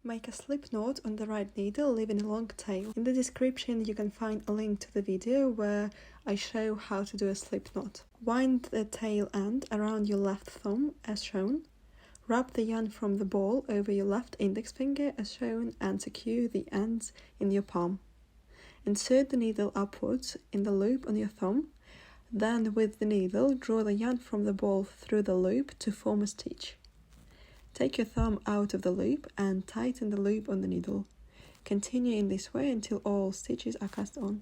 Make a slip knot on the right needle, leaving a long tail. In the description you can find a link to the video where I show how to do a slip knot. Wind the tail end around your left thumb as shown. Wrap the yarn from the ball over your left index finger as shown and secure the ends in your palm. Insert the needle upwards in the loop on your thumb. Then with the needle, draw the yarn from the ball through the loop to form a stitch. Take your thumb out of the loop and tighten the loop on the needle. Continue in this way until all stitches are cast on.